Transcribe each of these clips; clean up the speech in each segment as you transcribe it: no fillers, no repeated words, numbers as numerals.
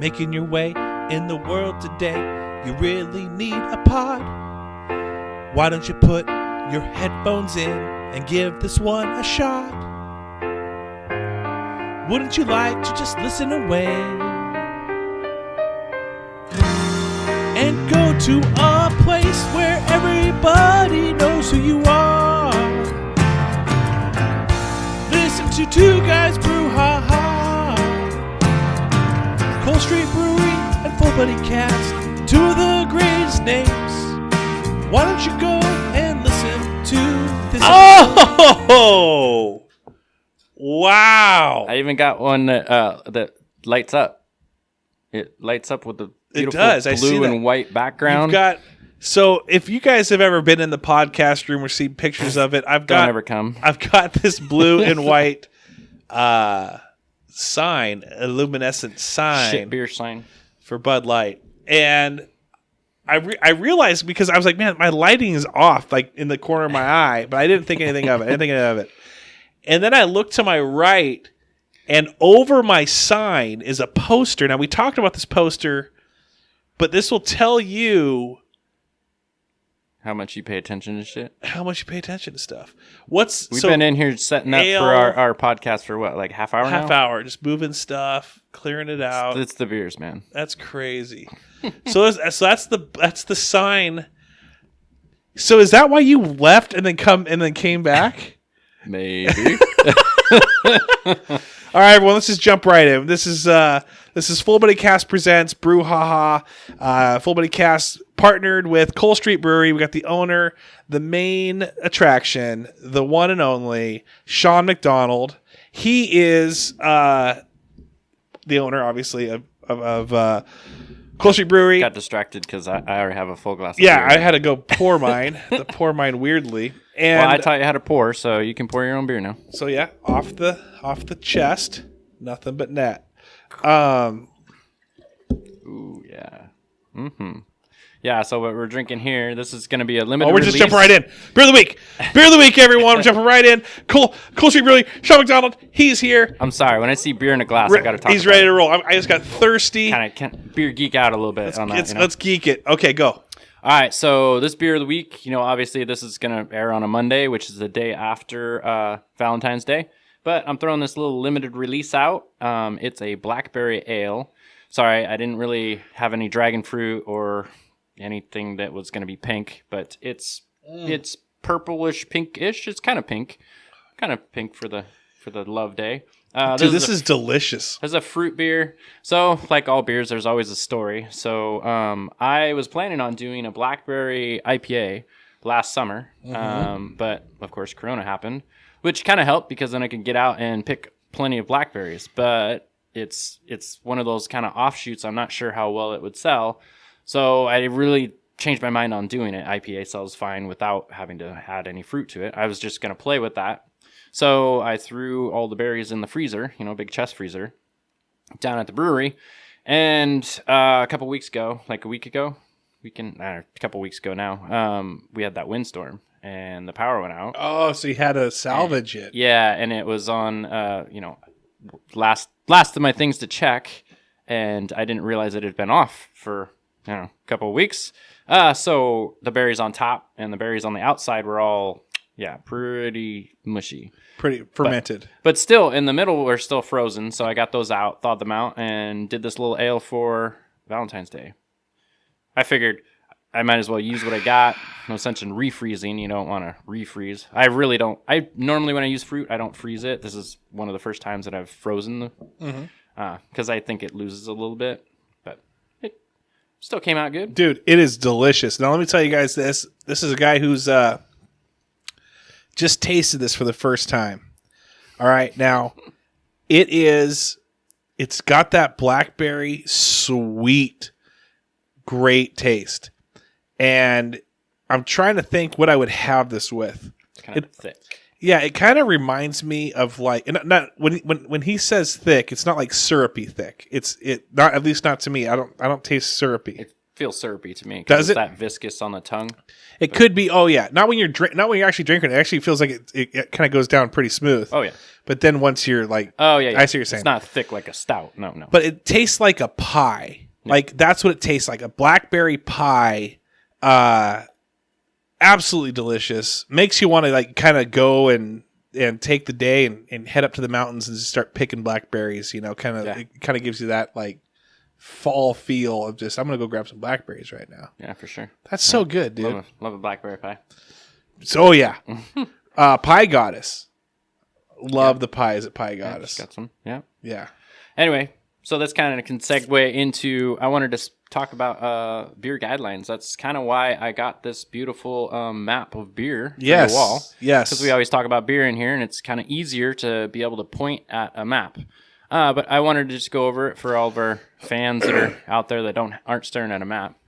making your way in the world today, you really need a pod. Why don't you put your headphones in and give this one a shot? Wouldn't you like to just listen away and go to a place where everybody knows who you are? Listen to two guys brew, ha ha. Cold Street Brewery and Full Buddy Cast, two of the greatest names. Why don't you go and listen to this? Oh, wow! I even got one that lights up. It lights up with the beautiful blue and white background. So if you guys have ever been in the podcast room or seen pictures of it, I've got this blue and white sign, a luminescent sign, shit beer sign for Bud Light, and I realized, because I was like, man, my lighting is off, like in the corner of my eye, but I didn't think anything of it. And then I looked to my right, and over my sign is a poster. Now, we talked about this poster, but this will tell you how much you pay attention to shit. How much you pay attention to stuff. We've been in here setting up for our podcast for what, like half hour now? Half hour, just moving stuff, clearing it out. It's the beers, man. That's crazy. So that's the sign. So is that why you left and then came back? Maybe. All right, everyone, let's just jump right in. This is Full Buddy Cast presents Brew Haha. Full Buddy Cast partnered with Cold Street Brewery. We got the owner, the main attraction, the one and only Sean McDonald. He is the owner, obviously, of Cold Street Brewery. Got distracted because I already have a full glass of beer. Yeah, I had to go pour mine. Pour mine weirdly. And well, I taught you how to pour, so you can pour your own beer now. So yeah, off the chest, nothing but net. Ooh, yeah. Mm-hmm. Yeah, so what we're drinking here, this is going to be a limited release. Just jumping right in. Beer of the week. Beer of the week, everyone. We're jumping right in. Cold Street Brewery. Sean McDonald, he's here. I'm sorry. When I see beer in a glass, I got to talk He's ready to roll. I just got thirsty. Kind of beer geek out a little bit on that. Let's geek it. Okay, go. All right, so this beer of the week, obviously this is going to air on a Monday, which is the day after Valentine's Day. But I'm throwing this little limited release out. It's a Blackberry ale. Sorry, I didn't really have any dragon fruit or anything that was going to be pink, but it's purplish pinkish. It's kind of pink for the love day. Dude, this is delicious. This is a fruit beer. So, like all beers, there's always a story. So, I was planning on doing a Blackberry IPA last summer, but of course, Corona happened, which kind of helped because then I could get out and pick plenty of blackberries. But it's one of those kind of offshoots. I'm not sure how well it would sell. So I really changed my mind on doing it. IPA sells fine without having to add any fruit to it. I was just going to play with that. So I threw all the berries in the freezer, big chest freezer, down at the brewery. And a couple weeks ago, like a couple weeks ago now, we had that windstorm and the power went out. Oh, so you had to salvage it. Yeah, and it was on, last of my things to check, and I didn't realize it had been off for a couple of weeks. So the berries on top and the berries on the outside were all, pretty mushy. Pretty fermented. But still, in the middle, were still frozen. So I got those out, thawed them out, and did this little ale for Valentine's Day. I figured I might as well use what I got. No sense in refreezing. You don't want to refreeze. I really don't. Normally, when I use fruit, I don't freeze it. This is one of the first times that I've frozen because I think it loses a little bit. Still came out good. Dude, it is delicious. Now, let me tell you guys this. This is a guy who's just tasted this for the first time. All right. Now, it's got that blackberry sweet, great taste. And I'm trying to think what I would have this with. It's kind of thick. Yeah, it kind of reminds me of like, not when he says thick, it's not like syrupy thick. Not, at least not to me. I don't taste syrupy. It feels syrupy to me. 'Cause Does it's it? that viscous on the tongue. It could be. Oh yeah, not when you're not when you're actually drinking it. It actually feels like it kind of goes down pretty smooth. Oh yeah. But then once you're like, Oh yeah. I see what you're saying. It's not thick like a stout. No. But it tastes like a pie. Like that's what it tastes like, a blackberry pie. Absolutely delicious. Makes you want to like kind of go and take the day and head up to the mountains and just start picking blackberries. It kind of gives you that like fall feel of just, I'm gonna go grab some blackberries right now. Yeah, for sure. That's so good, dude. Love a blackberry pie. So yeah, Pie Goddess. Love the pies at Pie Goddess. Got some. Yeah. Yeah. Anyway, so that's kind of can segue into, I wanted to talk about beer guidelines. That's kind of why I got this beautiful map of beer for the wall. Yes. Because we always talk about beer in here, and it's kind of easier to be able to point at a map. But I wanted to just go over it for all of our fans that are out there that aren't staring at a map.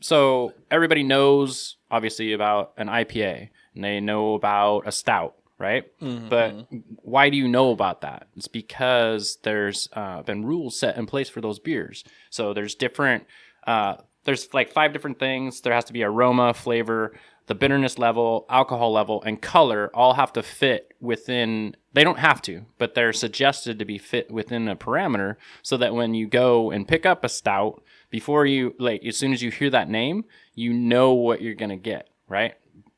So everybody knows, obviously, about an IPA, and they know about a stout, right? Mm-hmm. But why do you know about that? It's because there's been rules set in place for those beers. So there's there's like 5 different things. There has to be aroma, flavor, the bitterness level, alcohol level, and color all have to fit within, they don't have to, but they're suggested to be fit within a parameter so that when you go and pick up a stout, before you, like, as soon as you hear that name, you know what you're going to get, right?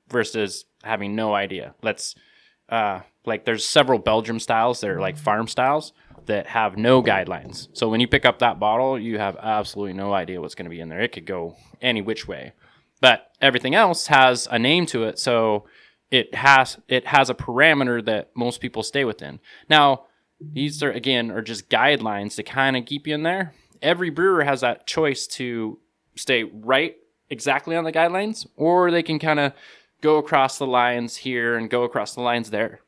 Versus having no idea. Like there's several Belgium styles that are like farm styles that have no guidelines. So when you pick up that bottle, you have absolutely no idea what's going to be in there. It could go any which way. But everything else has a name to it, so it has a parameter that most people stay within. Now, these are just guidelines to kind of keep you in there. Every brewer has that choice to stay right exactly on the guidelines, or they can kind of go across the lines here and go across the lines there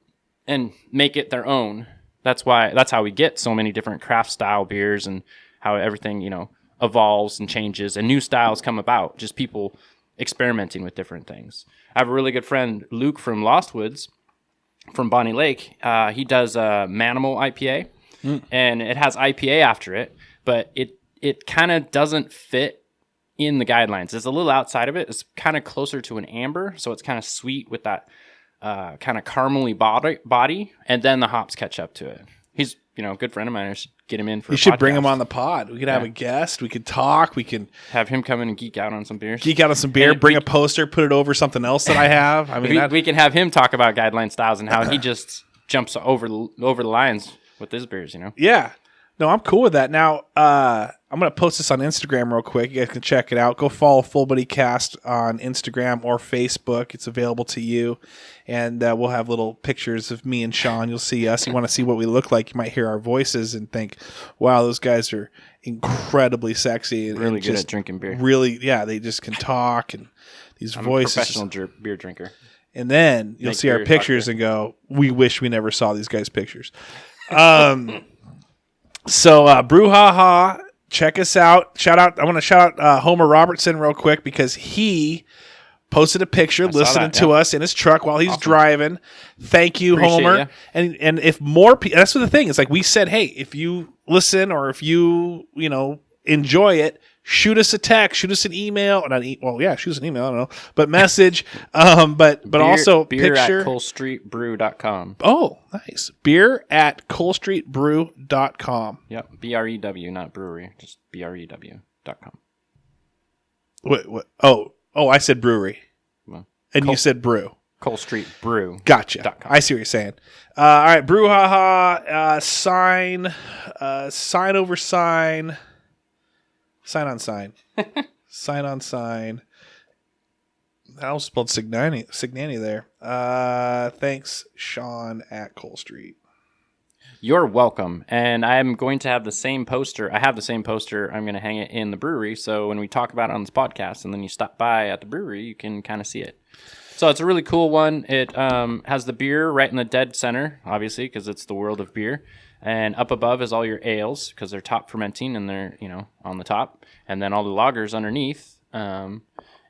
and make it their own. That's how we get so many different craft style beers and how everything, evolves and changes and new styles come about. Just people experimenting with different things. I have a really good friend, Luke from Lost Woods, from Bonnie Lake. He does a Manimal IPA, and it has IPA after it, but it kind of doesn't fit in the guidelines. It's a little outside of it. It's kind of closer to an amber, so it's kind of sweet with that kind of caramely body, and then the hops catch up to it. He's a good friend of mine. I should get him in for. You should bring him on the pod. We could have a guest. We could talk. We can have him come in and geek out on some beers. Bring a poster. Put it over something else that I have. I mean, we can have him talk about guideline styles and how he just jumps over the lines with his beers. Yeah. No, I'm cool with that. Now, I'm going to post this on Instagram real quick. You guys can check it out. Go follow Full Body Cast on Instagram or Facebook. It's available to you. And we'll have little pictures of me and Sean. You'll see us. You want to see what we look like. You might hear our voices and think, wow, those guys are incredibly sexy. Really good at drinking beer. Really, yeah, they just can talk. And these voices. I'm a professional beer drinker. And then you'll see our pictures and go, we wish we never saw these guys' pictures. So, Brew Ha, check us out. I want to shout out Homer Robertson real quick because he posted a picture listening to us in his truck while he's driving. Thank you, Appreciate Homer. Ya. And if more people, that's what the thing is. Like we said, hey, if you listen or if you enjoy it, shoot us a text, shoot us an email. Shoot us an email. I don't know, but message. But also beer picture at ColeStreetBrew.com. Oh, nice. Beer at ColeStreetBrew.com. Yep, BREW, not brewery, just BREW.com. What? Oh, I said brewery, Well, you said brew. ColeStreetBrew. Gotcha. I see what you're saying. All right, Brew sign over sign. Sign on sign. Sign on sign. I almost spelled Signani there. Thanks, Sean at Cole Street. You're welcome. And I'm going to have the same poster. I have the same poster. I'm going to hang it in the brewery. So when we talk about it on this podcast and then you stop by at the brewery, you can kind of see it. So it's a really cool one. It has the beer right in the dead center, obviously, because it's the world of beer. And up above is all your ales because they're top fermenting and they're, on the top. And then all the lagers underneath. And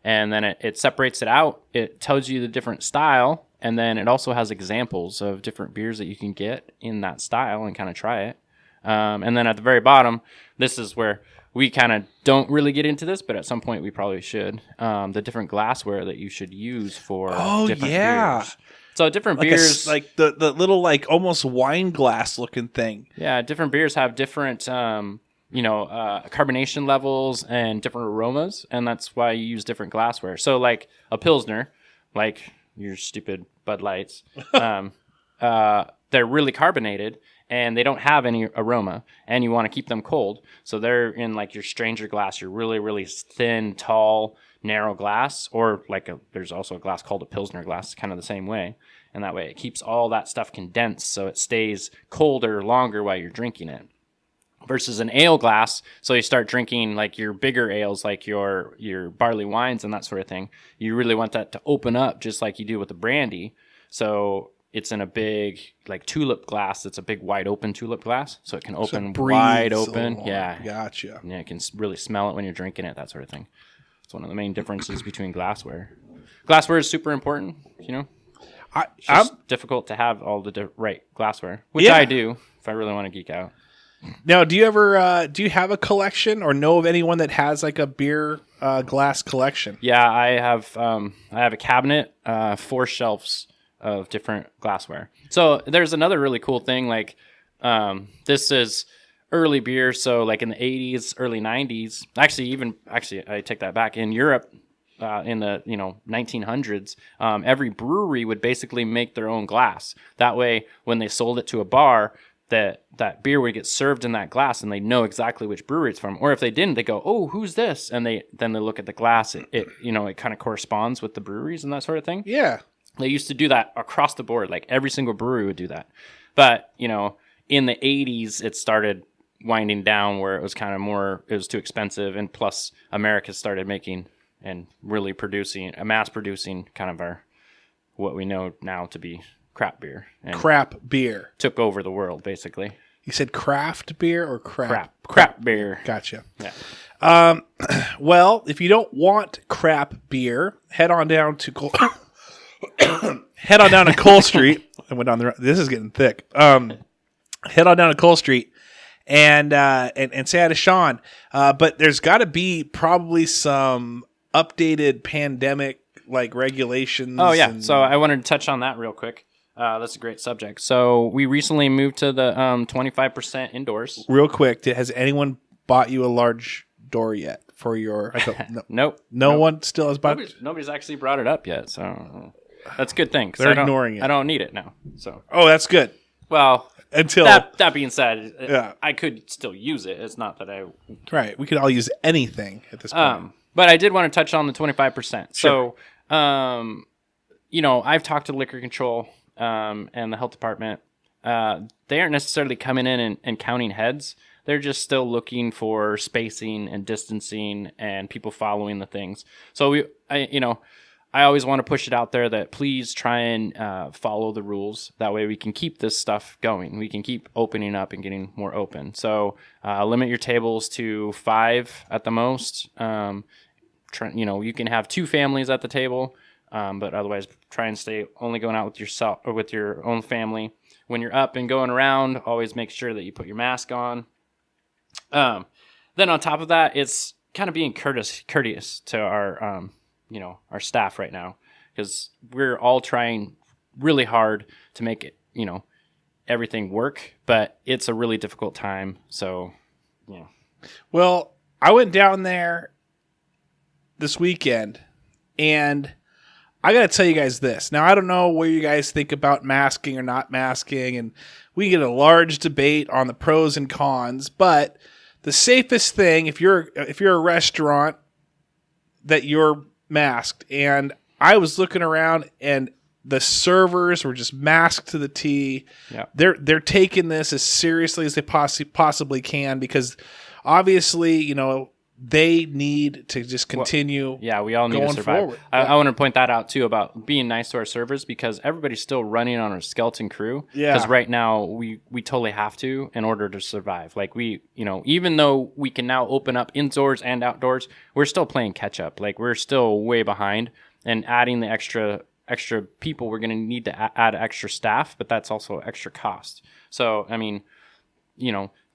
then it separates it out. It tells you the different style. And then it also has examples of different beers that you can get in that style and kind of try it. And then at the very bottom, this is where we kind of don't really get into this, but at some point we probably should. The different glassware that you should use for different beers. So different beers, like the little like almost wine glass looking thing. Yeah, different beers have different carbonation levels and different aromas, and that's why you use different glassware. So like a Pilsner, like your stupid Bud Lights, they're really carbonated and they don't have any aroma, and you want to keep them cold. So they're in like your stranger glass, your really, really thin, tall, narrow glass, or there's also a glass called a Pilsner glass, kind of the same way. And that way it keeps all that stuff condensed so it stays colder longer while you're drinking it. Versus an ale glass, so you start drinking like your bigger ales, like your barley wines and that sort of thing. You really want that to open up just like you do with the brandy. So it's in a big like tulip glass. It's a big wide open tulip glass, so it can open wide open. Yeah, gotcha. Yeah, you can really smell it when you're drinking it, that sort of thing. It's one of the main differences between glassware. Glassware is super important, It's difficult to have all the right glassware, which I do if I really want to geek out. Now, do you ever do you have a collection or know of anyone that has like a beer glass collection? Yeah, I have a cabinet, 4 shelves of different glassware. So there's another really cool thing. Like this is early beer, so like in the 80s, early 90s. Actually, I take that back. In Europe, in the 1900s, every brewery would basically make their own glass. That way, when they sold it to a bar, that beer would get served in that glass, and they know exactly which brewery it's from. Or if they didn't, they go, "Oh, who's this?" And then they look at the glass. It kind of corresponds with the breweries and that sort of thing. Yeah, they used to do that across the board. Like every single brewery would do that. But in the 80s, it started winding down where it was kind of more. It was too expensive, and plus America started making and really mass producing kind of what we know now to be crap beer. And crap beer took over the world, basically. You said craft beer or crap? Crap beer. Gotcha. Yeah. Well, if you don't want crap beer, head on down to Cole Street. I went down this is getting thick. Head on down to Cole Street and say hi to Sean. But there's got to be probably some updated pandemic like regulations. Oh yeah. So I wanted to touch on that real quick. That's a great subject. So we recently moved to the 25% indoors. Real quick, has anyone bought you a large door yet for your? Nope. No one still has bought. Nobody's actually brought it up yet, so that's a good thing. They're ignoring it. I don't need it now. So. Oh, that's good. Well, until that being said, yeah. I could still use it. It's not that I. Right, we could all use anything at this point. But I did want to touch on the 25%. Sure. So, I've talked to liquor control. And the health department, they aren't necessarily coming in and counting heads. They're just still looking for spacing and distancing and people following the things. So I always want to push it out there that please try and follow the rules. That way we can keep this stuff going. We can keep opening up and getting more open. So limit your tables to 5 at the most. You can have 2 families at the table. But otherwise, try and stay only going out with yourself or with your own family. When you're up and going around, always make sure that you put your mask on. Then on top of that, it's kind of being courteous to our staff right now, because we're all trying really hard to make it, everything work, but it's a really difficult time. So, yeah. Well, I went down there this weekend, and I got to tell you guys this. Now, I don't know what you guys think about masking or not masking, and we get a large debate on the pros and cons, but the safest thing, if you're a restaurant, that you're masked. And I was looking around, and the servers were just masked to the T. Yeah. They're taking this as seriously as they possibly can, because obviously, they need to just continue. We all need to survive. Forward. I want to point that out too about being nice to our servers, because everybody's still running on our skeleton crew. Yeah. Because right now we totally have to in order to survive. Like even though we can now open up indoors and outdoors, we're still playing catch up. Like we're still way behind, and adding the extra people, we're going to need to add extra staff, but that's also extra cost. So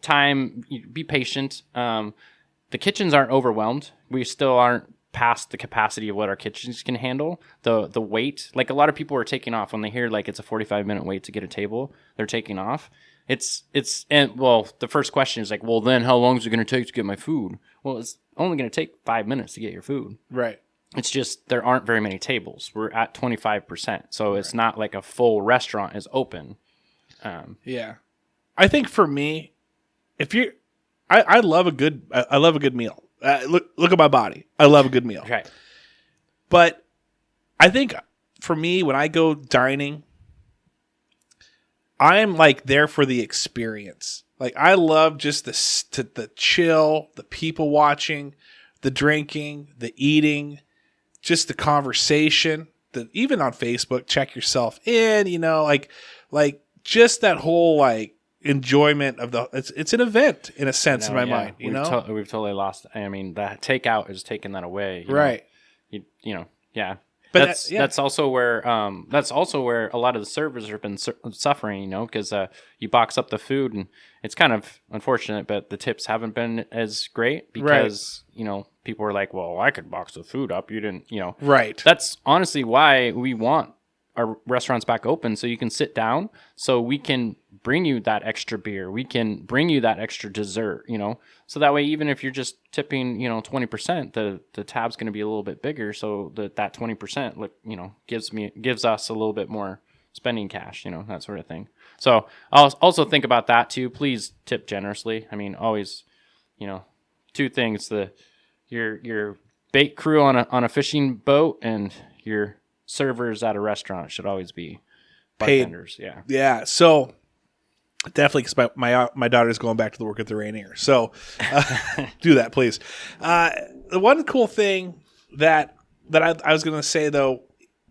time. Be patient. the kitchens aren't overwhelmed. We still aren't past the capacity of what our kitchens can handle. The wait, like a lot of people are taking off when they hear like it's a 45-minute wait to get a table. They're taking off. And well, the first question is like, well, then how long is it going to take to get my food? Well, it's only going to take 5 minutes to get your food. Right. It's just there aren't very many tables. We're at 25%, so it's not like a full restaurant is open. Yeah, I think for me, I love a good meal. Look at my body. I love a good meal. Right. But I think for me, when I go dining, I'm like there for the experience. Like I love just the chill, the people watching, the drinking, the eating, just the conversation. Even on Facebook, check yourself in. Like just that whole like enjoyment of it's an event in a sense in my mind. We've totally lost. I mean, the takeout is taking that away. Right. Yeah. But that's also where a lot of the servers have been suffering, because you box up the food and it's kind of unfortunate, but the tips haven't been as great because people are like, well, I could box the food up, you didn't, Right. That's honestly why we want our restaurants back open, so you can sit down, so we can bring you that extra beer, we can bring you that extra dessert, so that way even if you're just tipping 20%, the tab's going to be a little bit bigger, so that 20% gives us a little bit more spending cash, that sort of thing. So I'll also think about that too. Please tip generously. I mean, always, two things: your bait crew on a fishing boat and your servers at a restaurant should always be bartenders. Paid. Yeah. So definitely, because my daughter's going back to the work at the Rainier. So do that, please. The one cool thing that I was going to say though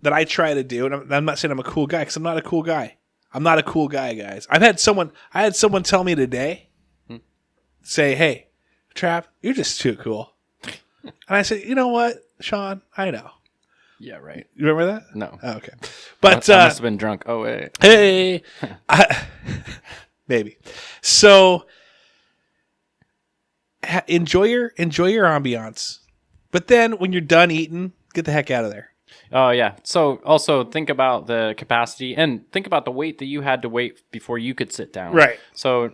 that I try to do, and I'm not saying I'm a cool guy because I'm not a cool guy. I'm not a cool guy, guys. I had someone tell me today, say, "Hey, Trav, you're just too cool," and I said, "You know what, Sean? I know." Yeah, right. You remember that? No. Oh, okay. But I must have been drunk. Oh, wait. Hey. Maybe. So enjoy your ambiance. But then when you're done eating, get the heck out of there. Oh, yeah. So also think about the capacity and think about the wait that you had to wait before you could sit down. Right. So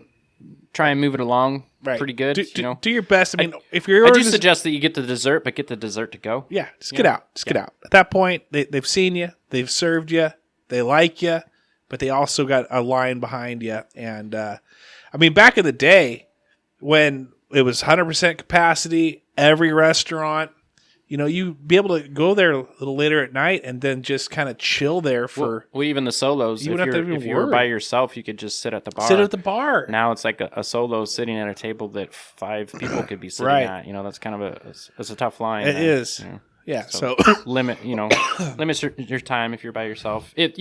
try and move it along pretty good. Do your best. I mean, if you're I do suggest that you get the dessert, but get the dessert to go. Yeah, just get out. Just get out. At that point, they've seen you, they've served you, they like you, but they also got a line behind you. And I mean, back in the day when it was 100% capacity, every restaurant, you'd be able to go there a little later at night and then just kind of chill there for. Well, even the solos. If you were by yourself, you could just sit at the bar. Sit at the bar. Now it's like a solo sitting at a table that 5 people could be sitting at. That's kind of it's a tough line. It is. Yeah. So limit your time if you're by yourself. If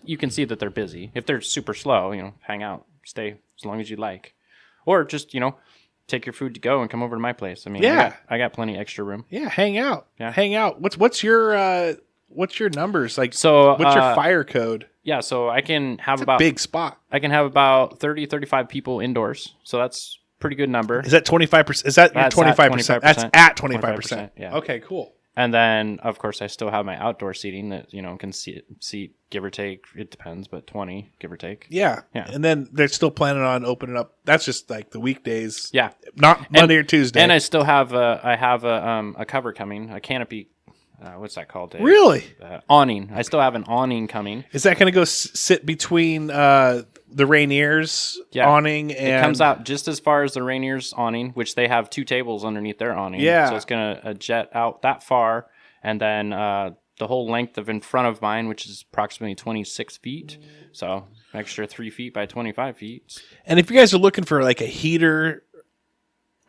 you can see that they're busy. If they're super slow, hang out, stay as long as you like, or just take your food to go and come over to my place. I mean, I got plenty extra room. Yeah, hang out. Yeah. Hang out. What's your numbers like? So what's your fire code? Yeah, so I can have a big spot. I can have about 30, 35 people indoors. So that's a pretty good number. Is that 25%? Is that your 25%? That's at 25%. Yeah. Okay, cool. And then, of course, I still have my outdoor seating that, can seat, give or take. It depends, but 20, give or take. Yeah. And then they're still planning on opening up. That's just like the weekdays. Yeah. Not Monday or Tuesday. And I still have a cover coming, a canopy. What's that called? Really? Awning. I still have an awning coming. Is that going to go sit between the Rainier's awning and... It comes out just as far as the Rainier's awning, which they have 2 tables underneath their awning. Yeah. So it's going to jet out that far. And then the whole length of in front of mine, which is approximately 26 feet. So extra 3 feet by 25 feet. And if you guys are looking for like a heater...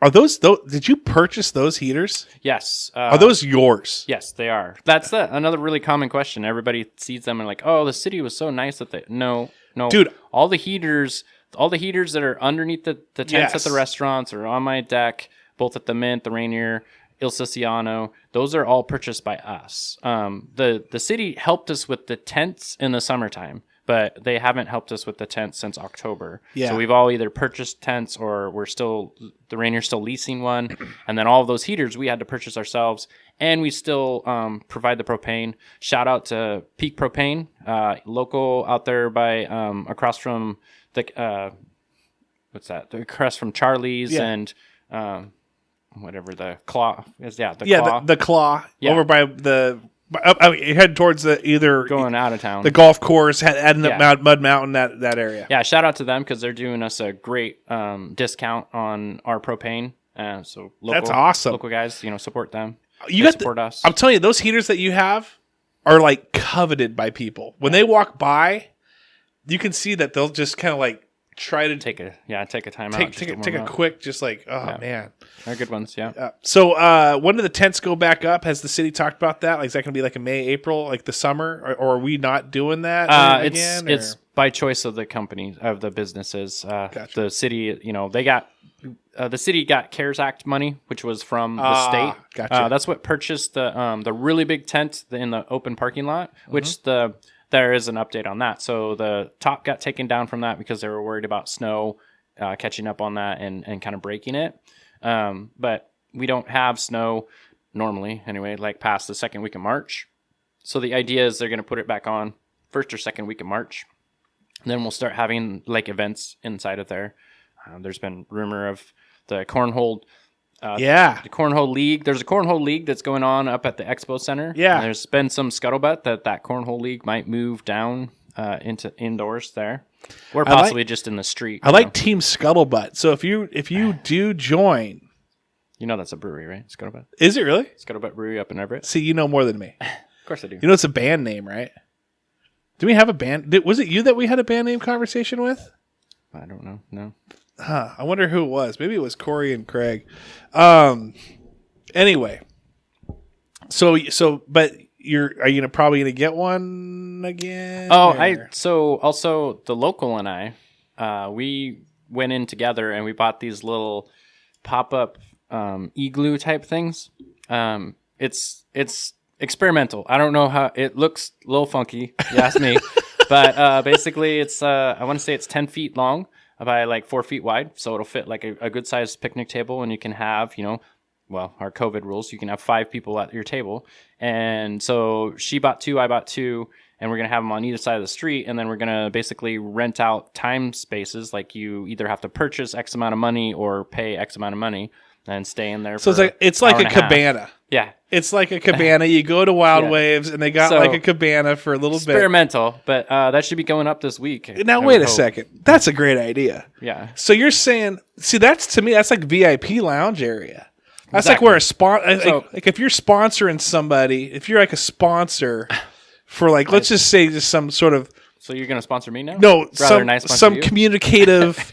Are those? Did you purchase those heaters? Yes. Are those yours? Yes, they are. That's another really common question. Everybody sees them and like, oh, the city was so nice that they. No, dude. All the heaters that are underneath the tents at the restaurants or on my deck, both at the Mint, the Rainier, Il Siciliano, those are all purchased by us. The city helped us with the tents in the summertime, but they haven't helped us with the tents since October. Yeah. So we've all either purchased tents or the Rainier's still leasing one. And then all of those heaters we had to purchase ourselves. And we still provide the propane. Shout out to Peak Propane, local out there by across from the what's that? Across from Charlie's and whatever the Claw is. Yeah, Claw. The Claw over by the. You head towards going out of town. The golf course, heading up Mud Mountain, that area. Yeah, shout out to them because they're doing us a great discount on our propane. So that's awesome. Local guys, support them. Support us. I'm telling you, those heaters that you have are like coveted by people. When they walk by, you can see that they'll just kind of like try to take a time out. Take a quick, just like, man. They're good ones, yeah. So when do the tents go back up? Has the city talked about that? Like, is that going to be like a May, April, like the summer? Or are we not doing that again? It's by choice of the company, of the businesses. Gotcha. The city, they got... the city got CARES Act money, which was from the state. Gotcha. That's what purchased the really big tent in the open parking lot, which there is an update on that. So the top got taken down from that because they were worried about snow catching up on that and kind of breaking it. But we don't have snow normally anyway, like past the second week of March. So the idea is they're going to put it back on first or second week of March. And then we'll start having like events inside of there. There's been rumor of the cornhole. The cornhole league. There's a cornhole league that's going on up at the expo center. Yeah. And there's been some scuttlebutt that cornhole league might move down into indoors there, or possibly just in the street. I like Team Scuttlebutt. So if you do join, that's a brewery, right? Scuttlebutt. Is it really? Scuttlebutt Brewery up in Everett. See, you know more than me. Of course I do. It's a band name, right? Do we have a band? Was it you that we had a band name conversation with? I don't know. No. I wonder who it was. Maybe it was Corey and Craig. Anyway, but are you probably gonna get one again? So also the local and I, we went in together and we bought these little pop-up igloo type things. It's experimental. I don't know how it looks. A little funky, you ask me. But basically, it's I want to say it's 10 feet long by like 4 feet wide, so it'll fit like a good sized picnic table, and you can have our COVID rules. You can have 5 people at your table, and so she bought 2, I bought 2, and we're gonna have them on either side of the street, and then we're gonna basically rent out time spaces. Like you either have to purchase X amount of money or pay X amount of money and stay in there. So it's like a cabana. Yeah. It's like a cabana. You go to Wild Waves, and they got like a cabana for a little experimental, but that should be going up this week. Now, wait a second. That's a great idea. Yeah. So you're saying, to me, that's like VIP lounge area. That's exactly. Like where like if you're sponsoring somebody, if you're like a sponsor for like, let's just say just some sort of. So you're going to sponsor me now? No, some communicative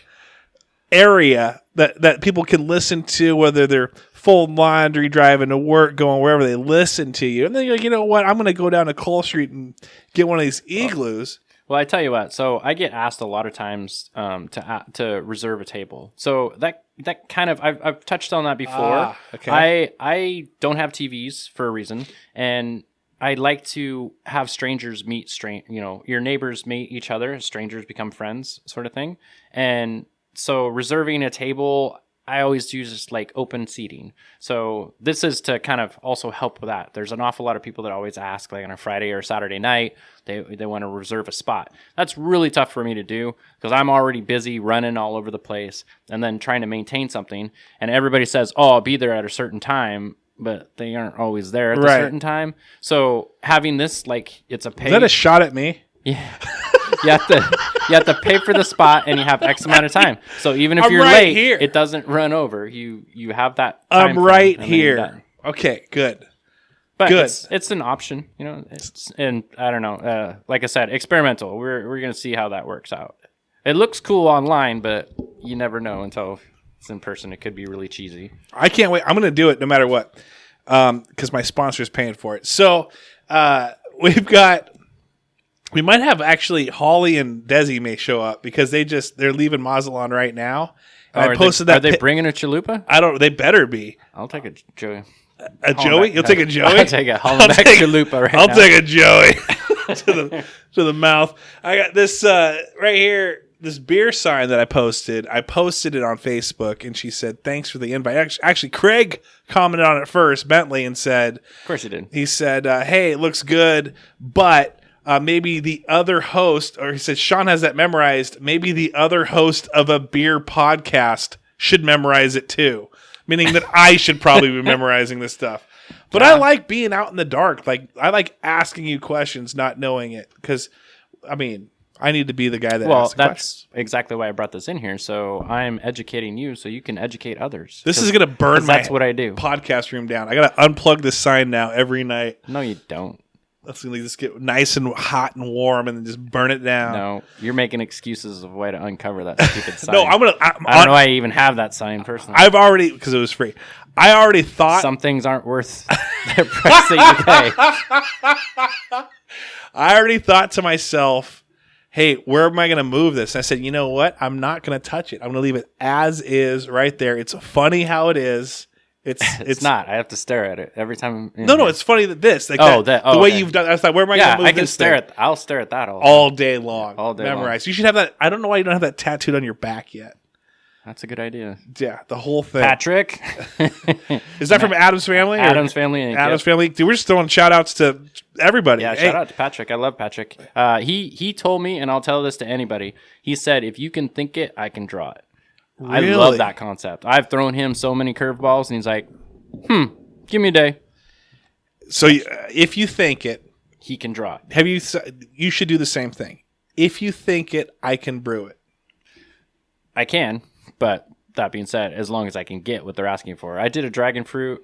area that people can listen to, whether they're folding laundry, driving to work, going wherever, they listen to you. And then you're like, you know what? I'm going to go down to Cole Street and get one of these igloos. Well, I tell you what. So I get asked a lot of times to reserve a table. So that kind of I've touched on that before. Okay. I don't have TVs for a reason, and I like to have strangers meet your neighbors meet each other, strangers become friends, sort of thing. And so reserving a table, I always use just like open seating. So this is to kind of also help with that. There's an awful lot of people that always ask, like on a Friday or Saturday night, they want to reserve a spot. That's really tough for me to do because I'm already busy running all over the place and then trying to maintain something. And everybody says, I'll be there at a certain time, but they aren't always there at a certain time. So having this, like, it's a pay. Is that a shot at me? Yeah. You have to pay for the spot, and you have X amount of time. So even if you're right late, here. It doesn't run over. You have that time I'm right here. Okay, good. But good. It's an option, and I don't know. Like I said, experimental. We're gonna see how that works out. It looks cool online, but you never know until it's in person. It could be really cheesy. I can't wait. I'm gonna do it no matter what, because my sponsor's paying for it. So we might have actually Holly and Desi may show up because they're leaving Mazatlan right now. And I posted that. Are they bringing a chalupa? I don't. They better be. I'll take a Joey. A Joey? You'll take a Joey? I'll take a Hollenbeck chalupa right now. I'll take a Joey. to the mouth. I got this right here. This beer sign that I posted it on Facebook, and she said, thanks for the invite. Actually, Craig commented on it first, Bentley, and said... Of course he did. He said, hey, it looks good, but maybe the other host, or he said, Sean has that memorized, maybe the other host of a beer podcast should memorize it too. Meaning that I should probably be memorizing this stuff. But I like being out in the dark. Like, I like asking you questions, not knowing it. Because, I mean... I need to be the guy that asks that's questions. exactly why I brought this in here. So I'm educating you so you can educate others. This is going to burn my that's what I do. Podcast room down. I got to unplug this sign now every night. No, you don't. Let's just get nice and hot and warm and then just burn it down. No, you're making excuses of a way to uncover that stupid sign. No, I don't know why I even have that sign personally. I've already, because it was free. I already thought. Some things aren't worth the price that you pay. I already thought to myself, hey, where am I going to move this? And I said, you know what? I'm not going to touch it. I'm going to leave it as is right there. It's funny how it is. It's not. I have to stare at it every time. No, it's funny that this. Like the way you've done. I was like, where am I going to move I can this stare thing? I'll stare at that all day long. All day memorized. You should have that. I don't know why you don't have that tattooed on your back yet. That's a good idea. Yeah, the whole thing. Patrick. Is that from Adam's Family? Adam's Family. Adam's Family. Dude, we're just throwing shout outs to everybody. Yeah, shout out to Patrick. I love Patrick. He told me, and I'll tell this to anybody, he said, if you can think it, I can draw it. Really? I love that concept. I've thrown him so many curveballs, and he's like, give me a day. So if you think it, he can draw it. You should do the same thing. If you think it, I can brew it. I can. But that being said, as long as I can get what they're asking for. I did a dragon fruit,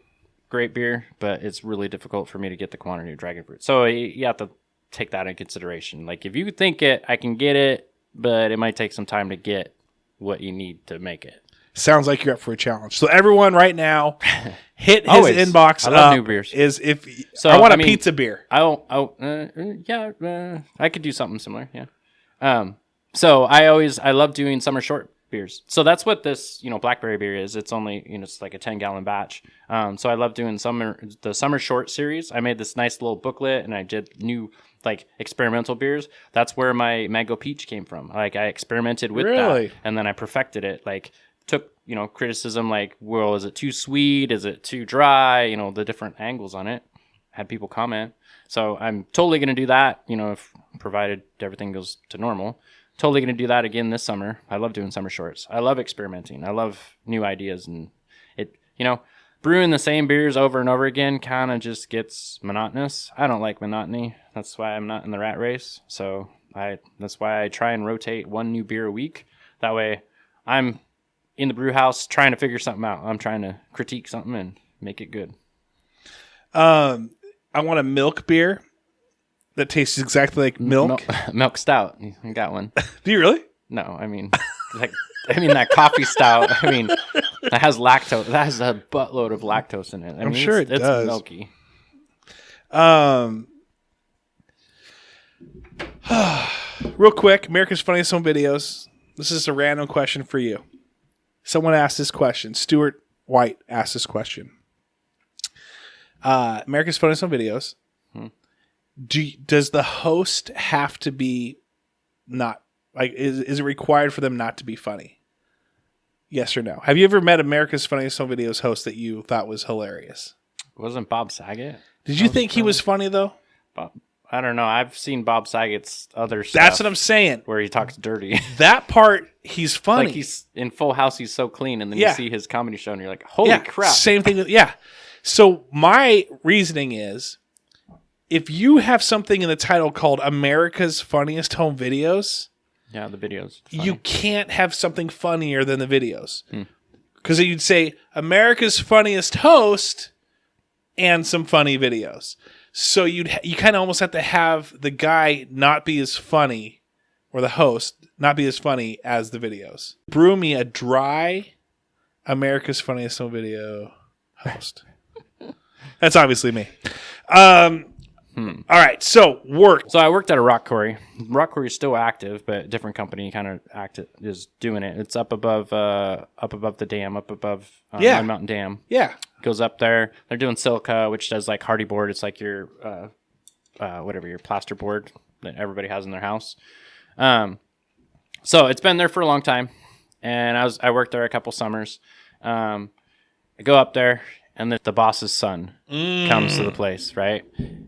great beer, but it's really difficult for me to get the quantity of dragon fruit. So you have to take that in consideration. Like, if you think it, I can get it, but it might take some time to get what you need to make it. Sounds like you're up for a challenge. So everyone right now, hit his inbox. I love new beers. I want a pizza beer. I could do something similar. Yeah. So I love doing summer short beers. So that's what this, Blackberry beer is. It's only, it's like a 10-gallon batch. So I love doing the summer short series. I made this nice little booklet, and I did new experimental beers. That's where my mango peach came from. Like, I experimented with that, and then I perfected it. Like, took criticism, like, well, is it too sweet? Is it too dry? The different angles on it. Had people comment. So I'm totally gonna do that. If provided everything goes to normal. Totally going to do that again this summer. I love doing summer shorts. I love experimenting. I love new ideas. And brewing the same beers over and over again kind of just gets monotonous. I don't like monotony. That's why I'm not in the rat race. So that's why I try and rotate one new beer a week. That way I'm in the brew house trying to figure something out. I'm trying to critique something and make it good. I want a milk beer that tastes exactly like milk. Milk stout. You got one. Do you really? No, I mean, that coffee stout. That has lactose. That has a buttload of lactose in it. I'm sure it does. It's milky. Real quick, America's Funniest Home Videos. This is a random question for you. Someone asked this question. Stuart White asked this question. America's Funniest Home Videos. Does the host have to be not like? Is it required for them not to be funny? Yes or no? Have you ever met America's Funniest Home Videos host that you thought was hilarious? Wasn't Bob Saget? Did you think he was funny though? I don't know. I've seen Bob Saget's other stuff. That's what I'm saying. Where he talks dirty. That part, he's funny. Like, he's in Full House. He's so clean, and then you see his comedy show, and you're like, holy crap! Same thing. So my reasoning is, if you have something in the title called America's Funniest Home Videos, the videos, you can't have something funnier than the videos. Because you'd say America's Funniest Host and some funny videos. So you kind of almost have to have the guy not be as funny, or the host not be as funny as the videos. Brew me a dry America's Funniest Home Video host. That's obviously me. All right, so work. So I worked at a rock quarry. Rock quarry is still active, but a different company kind of is doing it. It's up above the dam, up above Lime Mountain Dam. Yeah, goes up there. They're doing silica, which does like hardy board. It's like your whatever your plasterboard that everybody has in their house. So it's been there for a long time, and I worked there a couple summers. I go up there, and the boss's son comes to the place, right?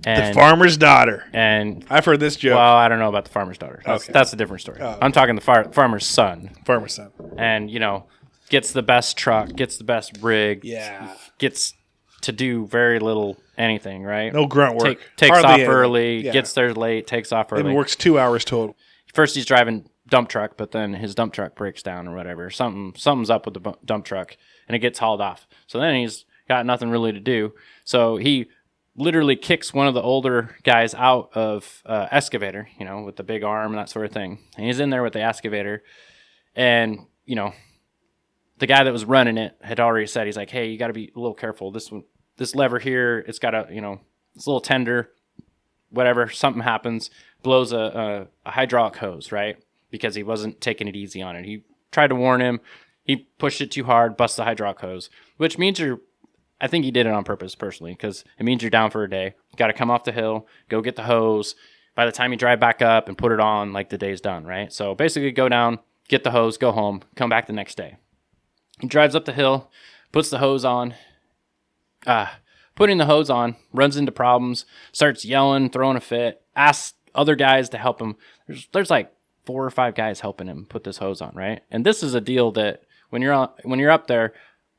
And the farmer's daughter. And I've heard this joke. well, I don't know about the farmer's daughter. That's a different story. Oh. I'm talking the farmer's son. Farmer's son. And, gets the best truck, gets the best rig. Yeah. Gets to do very little anything, right? No grunt work. Takes Hardly off anything. early, Yeah. gets there late, takes off early. Maybe works 2 hours total. First he's driving dump truck, but then his dump truck breaks down or whatever. Something's up with the dump truck, and it gets hauled off. So then he's got nothing really to do. So he literally kicks one of the older guys out of excavator, with the big arm and that sort of thing. And he's in there with the excavator, and the guy that was running it had already said, he's like, hey, you got to be a little careful. This lever here, it's got it's a little tender. Whatever, something happens, blows a hydraulic hose, right? Because he wasn't taking it easy on it. He tried to warn him. He pushed it too hard, busts the hydraulic hose, which means I think he did it on purpose personally, because it means you're down for a day. You got to come off the hill, go get the hose. By the time you drive back up and put it on, the day's done, right? So basically go down, get the hose, go home, come back the next day. He drives up the hill, puts the hose on, putting the hose on, runs into problems, starts yelling, throwing a fit, asks other guys to help him. There's 4 or 5 guys helping him put this hose on, right? And this is a deal that when you're up there,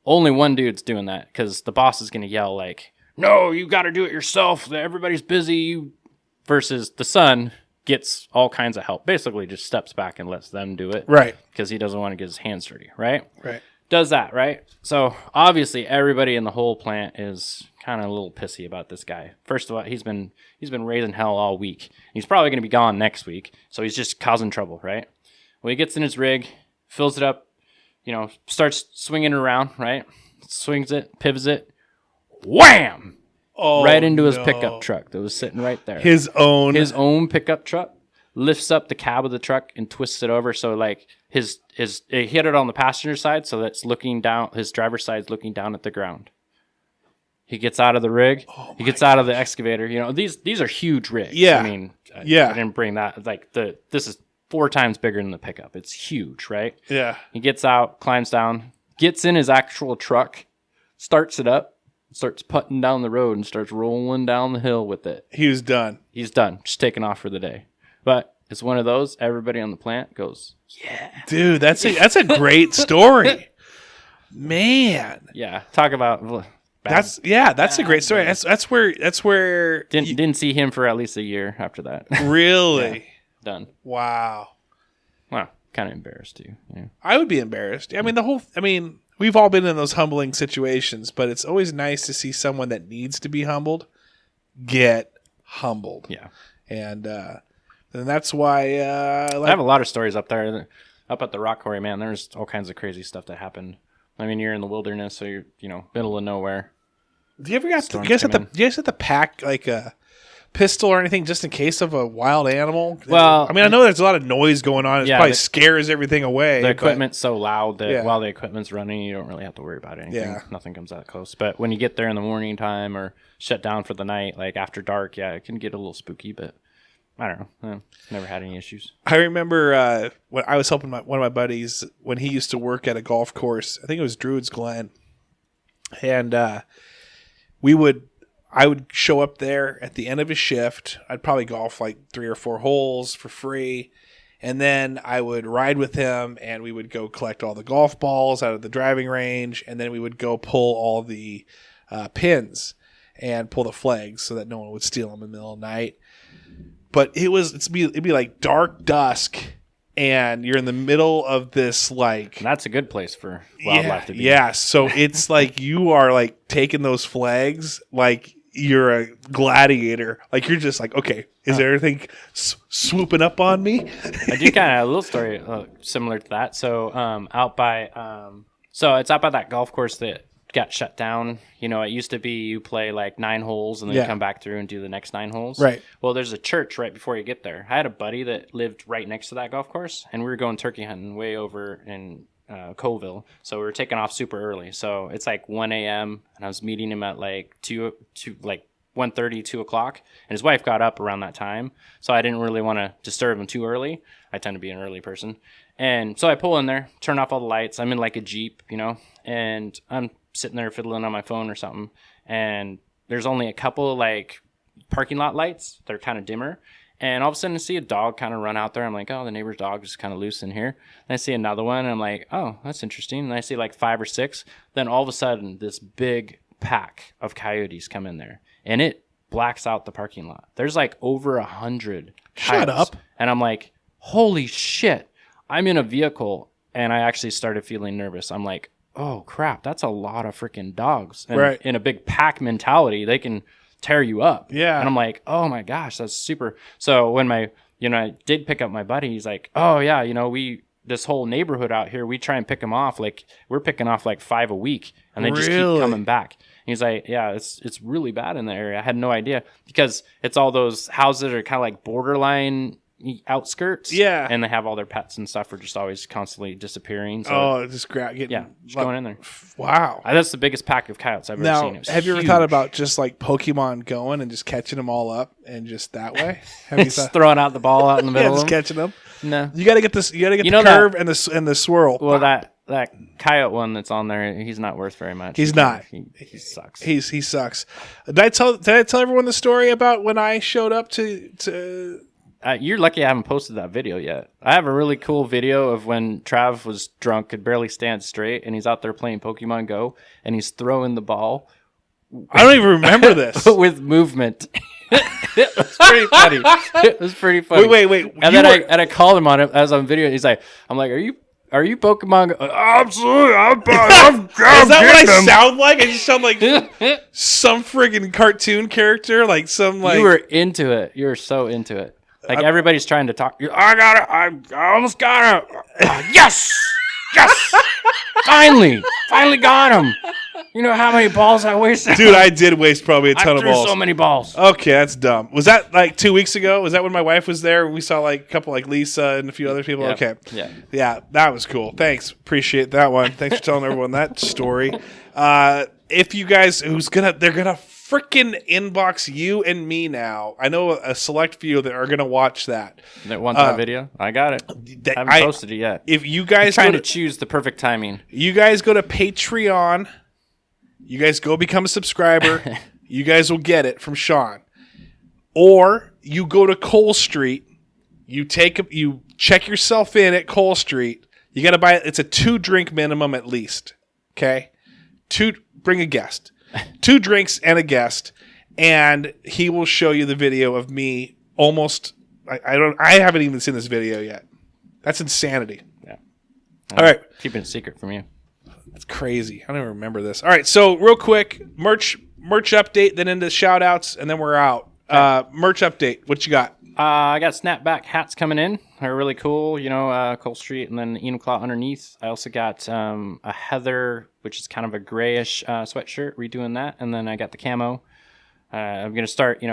only one dude's doing that, because the boss is going to yell no, you got to do it yourself. Everybody's busy. Versus the son gets all kinds of help. Basically just steps back and lets them do it. Right. Because he doesn't want to get his hands dirty, right? Right. Does that, right? So obviously everybody in the whole plant is kind of a little pissy about this guy. First of all, he's been raising hell all week. He's probably going to be gone next week, so he's just causing trouble, right? Well, he gets in his rig, fills it up, starts swinging it around, right? Swings it, pivots it, wham! Oh, right into his pickup truck that was sitting right there. His own pickup truck. Lifts up the cab of the truck and twists it over, so he hit it on the passenger side, so that's looking down. His driver's side's looking down at the ground. He gets out of the rig. He gets out of the excavator. These are huge rigs. Yeah. I mean, I Yeah. didn't bring that. This is 4 times bigger than the pickup. It's huge, right? Yeah. He gets out, climbs down, gets in his actual truck, starts it up, starts putting down the road, and starts rolling down the hill with it. He was done. He's done. Just taking off for the day. But it's one of those, everybody on the plant goes, yeah. Dude, that's a great story. Man. Yeah. Talk about bad. That's a great story. That's where Didn't see him for at least a year after that. really. Yeah. Done. Wow. Well, kind of embarrassed too. Yeah. I would be embarrassed. I mean, we've all been in those humbling situations, but it's always nice to see someone that needs to be humbled get humbled. Yeah. And that's why I have a lot of stories up there. Up at the rock quarry, man, there's all kinds of crazy stuff that happened. I mean, you're in the wilderness, so you're, middle of nowhere. Do you guys have to pack a pistol or anything just in case of a wild animal? Well, I know there's a lot of noise going on. It probably scares everything away. The equipment's so loud that while the equipment's running, you don't really have to worry about anything. Yeah. Nothing comes that close. But when you get there in the morning time or shut down for the night, after dark, it can get a little spooky, but I don't know. Never had any issues. I remember when I was helping one of my buddies when he used to work at a golf course. I think it was Druid's Glen. And I would show up there at the end of his shift. I'd probably golf 3 or 4 holes for free. And then I would ride with him, and we would go collect all the golf balls out of the driving range. And then we would go pull all the pins and pull the flags so that no one would steal them in the middle of the night. But it'd be dark dusk, and you're in the middle of this And that's a good place for wildlife to be. Yeah, so it's you are taking those flags you're a gladiator. You're just okay, is there anything swooping up on me? I do kind of a little story similar to that. So it's out by that golf course that got shut down. It used to be you play 9 holes and then you come back through and do the next 9 holes. Right. Well, there's a church right before you get there. I had a buddy that lived right next to that golf course, and we were going turkey hunting way over in Colville. So we were taking off super early. So it's 1 a.m. and I was meeting him at 2 1:30, 2 o'clock, and his wife got up around that time, so I didn't really want to disturb him too early. I tend to be an early person. And so I pull in there, turn off all the lights. I'm in like a Jeep, and I'm sitting there fiddling on my phone or something. And there's only a couple like parking lot lights. They're kind of dimmer. And all of a sudden I see a dog kind of run out there. I'm like, oh, the neighbor's dog is kind of loose in here. And I see another one, and I'm like, oh, that's interesting. And I see like 5 or 6. Then all of a sudden this big pack of coyotes come in there, and it blacks out the parking lot. There's like over 100 coyotes. Shut up. And I'm like, holy shit. I'm in a vehicle, and I actually started feeling nervous. I'm like, oh crap, that's a lot of freaking dogs. And right. In a big pack mentality, they can tear you up. Yeah. And I'm like, oh my gosh, that's super. So when I did pick up my buddy, he's like, oh yeah, this whole neighborhood out here, we try and pick them off. Like we're picking off like 5 a week, and they just keep coming back. And he's like, yeah, it's really bad in the area. I had no idea, because it's all those houses that are kind of like borderline outskirts. Yeah. And they have all their pets and stuff are just always constantly disappearing. So, just getting. Yeah, just going in there. Wow. That's the biggest pack of coyotes I've ever seen. It was have you ever huge. thought about just like Pokemon going and just catching them all up and just that way? Have you Just throwing out the ball out in the middle just of them? catching them? No. You got to get this. You got to get the curve and the swirl. Well, that coyote one that's on there, he's not worth very much. He's not. He sucks. He sucks. Did I tell everyone the story about when I showed up to You're lucky I haven't posted that video yet. I have a really cool video of when Trav was drunk, could barely stand straight, and he's out there playing Pokemon Go, and he's throwing the ball. I don't even remember this. With movement. It was pretty funny. It was pretty funny. Wait. And then I called him on it as on video. He's like, I'm like, are you Pokemon Go? Absolutely. I'm Is that what I sound like? I just sound like some friggin' cartoon character, like some like. You were into it. You were so into it. Like everybody's trying to talk. I got it. I almost got it. Yes. Finally got him. You know how many balls I wasted? Dude, I did waste probably a ton of balls. So many balls. Okay, that's dumb. Was that like 2 weeks ago? Was that when my wife was there? We saw like a couple like Lisa and a few other people. Yep. Okay. Yeah, that was cool. Thanks. Appreciate that one. Thanks for telling everyone that story. If you guys they're gonna freaking inbox you and me now. I know a select few that are gonna watch that. That one-time video? I got it. I haven't posted it yet. If you guys trying to choose the perfect timing. You guys go to Patreon. You guys go become a subscriber. You guys will get it from Sean. Or you go to Cole Street. You check yourself in at Cole Street. You got to buy it. It's a 2-drink minimum at least. Okay? Bring a guest. 2 drinks and a guest. And he will show you the video of me almost. I haven't even seen this video yet. That's insanity. Yeah. All right. Keeping it secret from you. That's crazy. I don't even remember this. All right, so real quick, merch update, then into shout outs, and then we're out. Merch update. What you got? I got snapback hats coming in. They're really cool, Cole Street and then Enumclaw underneath. I also got a heather, which is kind of a grayish sweatshirt, redoing that. And then I got the camo. I'm going to start,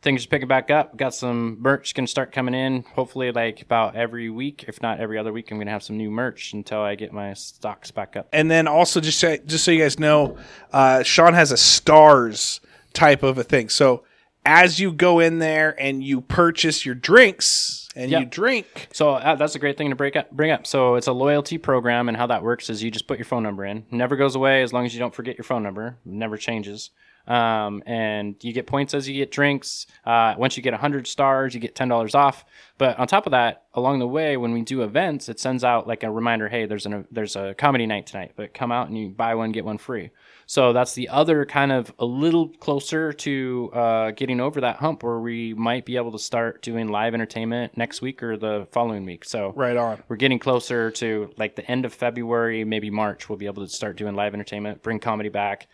things are picking back up. Got some merch going to start coming in. Hopefully, like about every week, if not every other week, I'm going to have some new merch until I get my stocks back up. And then also, just so you guys know, Sean has a stars type of a thing. So as you go in there and you purchase your drinks and you drink. So that's a great thing to bring up. So it's a loyalty program, and how that works is you just put your phone number in. It never goes away as long as you don't forget your phone number. It never changes. And you get points as you get drinks. Once you get 100 stars, you get $10 off. But on top of that, along the way, when we do events, it sends out like a reminder, hey, there's a comedy night tonight, but come out and you buy one, get one free. So that's the other kind of a little closer to getting over that hump where we might be able to start doing live entertainment next week or the following week. So right on. We're getting closer to like the end of February, maybe March, we'll be able to start doing live entertainment, bring comedy back.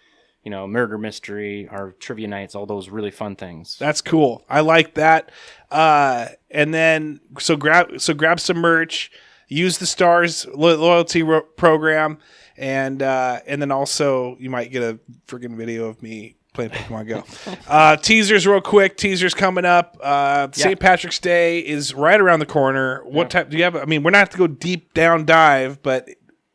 Murder mystery, our trivia nights, all those really fun things. That's cool. I like that. And then so grab some merch, use the stars loyalty program, and then also you might get a freaking video of me playing Pokemon Go. Teasers real quick. Teasers coming up. St. Patrick's Day is right around the corner. What type do you have? I mean, we're not have to go deep down dive, but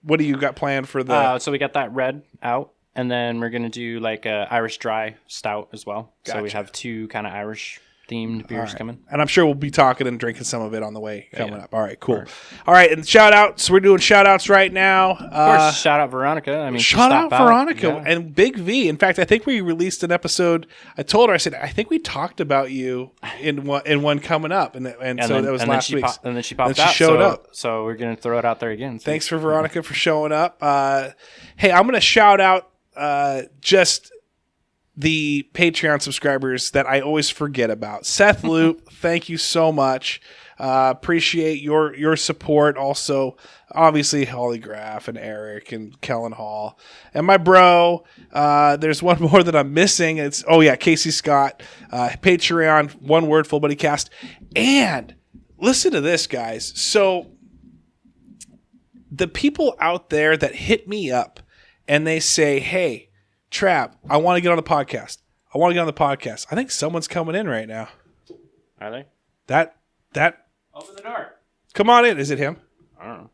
what do you got planned for the? So we got that red out. And then we're gonna do like a Irish dry stout as well. So we Gotcha. have 2 kind of Irish themed beers coming. And I'm sure we'll be talking and drinking some of it on the way coming up. All right, cool. All right, and shout outs. We're doing shout outs right now. Of course, shout out Veronica. I mean, shout out Veronica Yeah. and Big V. In fact, I think we released an episode. I told her, I said, I think we talked about you in one coming up, and so then, that was and last week. And then she popped she out. showed up. So we're gonna throw it out there again. Thanks for Veronica for showing up. Hey, I'm going to shout out just the Patreon subscribers that I always forget about. Seth Loop, thank you so much. Appreciate your support. Also, obviously, Holly Graff and Eric and Kellen Hall. And my bro, there's one more that I'm missing. It's, Casey Scott. Patreon, one word, Full Buddy Cast. And listen to this, guys. So the people out there that hit me up and they say, hey, Trav, I want to get on the podcast. I think someone's coming in right now. Are they? That. Open the door. Come on in. Is it him? I don't know.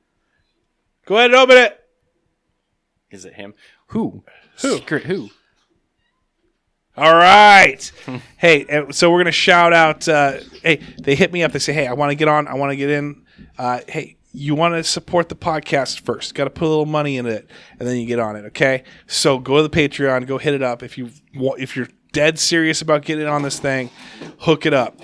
Go ahead and open it. Is it him? Who? Who? Secret who? All right. Hey, so we're going to shout out. Hey, they hit me up. They say, hey, I want to get on. I want to get in. Hey, you want to support the podcast first. Got to put a little money in it, and then you get on it, okay? So go to the Patreon. Go hit it up. If you're dead serious about getting on this thing, hook it up.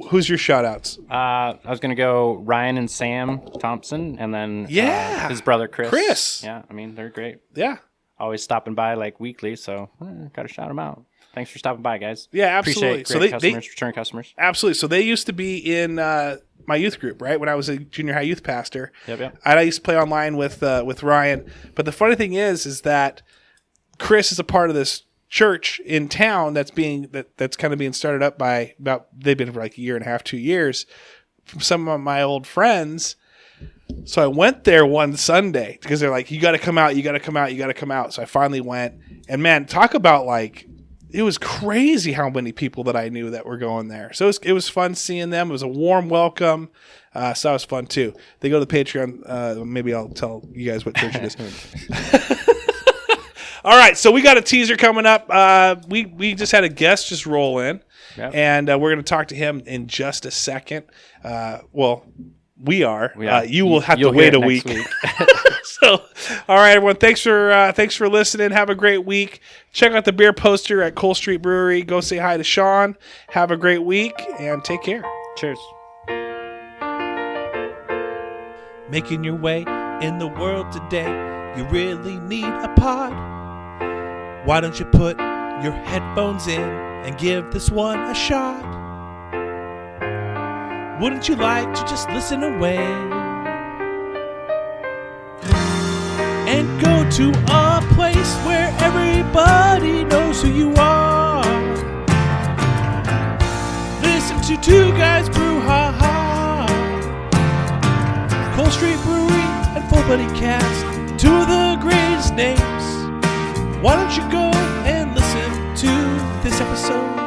Who's your shout-outs? I was going to go Ryan and Sam Thompson, and then his brother Chris. Yeah, I mean, they're great. Yeah. Always stopping by like weekly, so got to shout them out. Thanks for stopping by, guys. Yeah, absolutely. Appreciate great customers, return customers. Absolutely. So they used to be in my youth group, right? When I was a junior high youth pastor. Yep. I used to play online with Ryan. But the funny thing is that Chris is a part of this church in town that's kind of being started up by they've been for like a year and a half, 2 years, from some of my old friends. So I went there one Sunday because they're like, you got to come out, you got to come out, you got to come out. So I finally went, and man, talk about like, it was crazy how many people that I knew that were going there. So it was fun seeing them. It was a warm welcome. So that was fun too. They go to the Patreon. Maybe I'll tell you guys what church it is. All right, so we got a teaser coming up. We just had a guest just roll in, and we're going to talk to him in just a second. We are. You will have to wait a week. So, all right, everyone. Thanks for listening. Have a great week. Check out the beer poster at Cole Street Brewery. Go say hi to Sean. Have a great week and take care. Cheers. Making your way in the world today, you really need a pod. Why don't you put your headphones in and give this one a shot? Wouldn't you like to just listen away and go to a place where everybody knows who you are? Listen to two guys brew, ha ha. Cole Street Brewery and Full Buddy Cast, two of the greatest names. Why don't you go and listen to this episode?